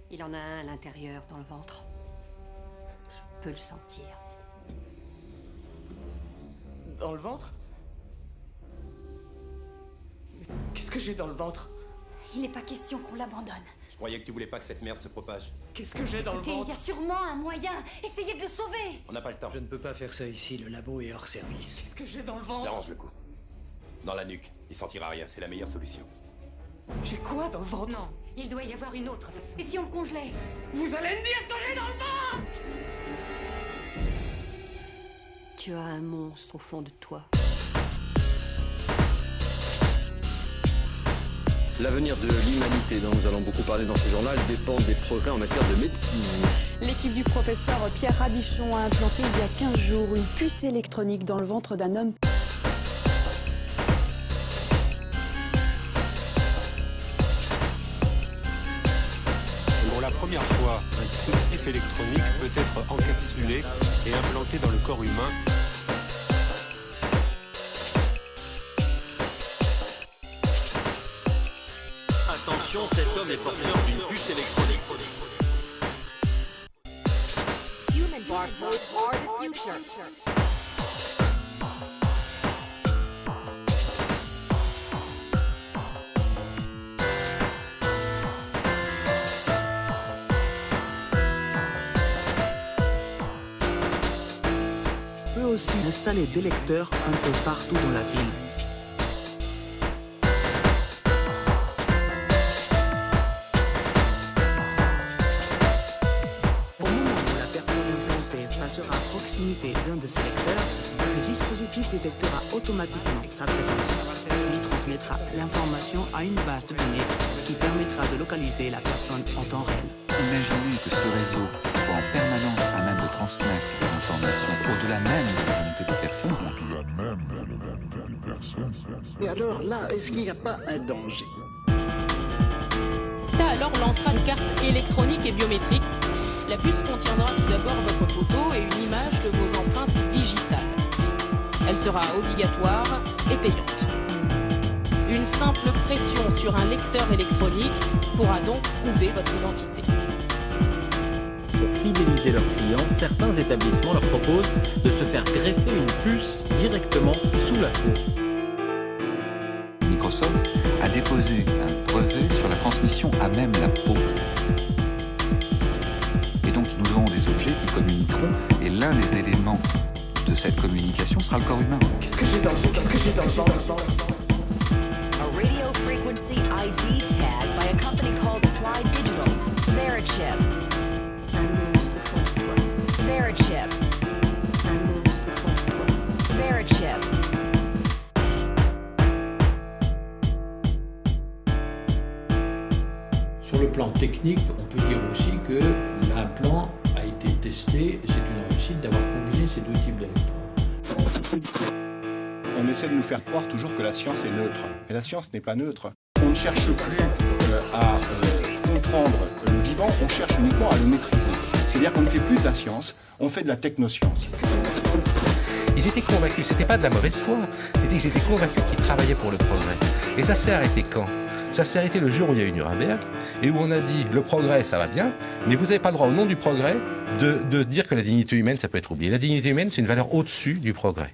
Il en a un à l'intérieur, dans le ventre. Je peux le sentir. Dans le ventre? Qu'est-ce que j'ai dans le ventre? Il n'est pas question qu'on l'abandonne. Je croyais que tu voulais pas que cette merde se propage. Qu'est-ce que j'ai dans le Écoutez, il ventre? y a sûrement un moyen. Essayez de le sauver. On n'a pas le temps. Je ne peux pas faire ça ici, le labo est hors service. Qu'est-ce que j'ai dans le ventre? J'arrange le coup. Dans la nuque. Il sentira rien, c'est la meilleure solution. J'ai quoi dans le ventre? Non, il doit y avoir une autre façon. Et si on le congelait? Vous allez me dire que j'ai dans le ventre? Tu as un monstre au fond de toi. L'avenir de l'humanité dont nous allons beaucoup parler dans ce journal dépend des progrès en matière de médecine. L'équipe du professeur Pierre Rabichon a implanté il y a 15 jours une puce électronique dans le ventre d'un homme. Pour la première fois, un dispositif électronique peut être encapsulé et implanté dans le corps humain. Attention, cet homme est porteur d'une puce électronique. Human barcodes are the future. On peut aussi installer des lecteurs un peu partout dans la ville. Au moment où la personne implantée passera à proximité d'un de ces lecteurs, le dispositif détectera automatiquement sa présence et lui transmettra l'information à une base de données qui permettra de localiser la personne en temps réel. Imaginez que ce réseau soit en permanence à même de transmettre de l'information au-delà même de la volonté de personne. Et alors là, est-ce qu'il n'y a pas un danger? Ça alors lancera une carte électronique et biométrique. La puce contiendra tout d'abord votre photo et une image de vos empreintes digitales. Elle sera obligatoire et payante. Une simple pression sur un lecteur électronique pourra donc prouver votre identité. Pour fidéliser leurs clients, certains établissements leur proposent de se faire greffer une puce directement sous la peau. Microsoft a déposé un brevet sur la transmission à même la peau. Et donc nous aurons des objets qui communiqueront et l'un des éléments de cette communication sera le corps humain. Qu'est-ce que j'ai dans le ventre? Qu'est-ce que j'ai dans le ventre? A radio frequency ID tag by a company called Applied Digital. Verichip. Un monstre au fond de toi. Verichip. Un monstre au fond de toi. Verichip. Sur le plan technique, on peut dire aussi que l'implant a été testé et c'est une réussite d'avoir combiné ces deux types d'électrodes. On essaie de nous faire croire toujours que la science est neutre. Mais la science n'est pas neutre. On ne cherche plus à comprendre le vivant, on cherche uniquement à le maîtriser. C'est-à-dire qu'on ne fait plus de la science, on fait de la technoscience. Ils étaient convaincus, c'était pas de la mauvaise foi, c'était qu'ils étaient convaincus qu'ils travaillaient pour le progrès. Et ça s'est arrêté quand? Ça s'est arrêté le jour où il y a eu Nuremberg, et où on a dit, le progrès, ça va bien, mais vous n'avez pas le droit, au nom du progrès, de dire que la dignité humaine, ça peut être oublié. La dignité humaine, c'est une valeur au-dessus du progrès.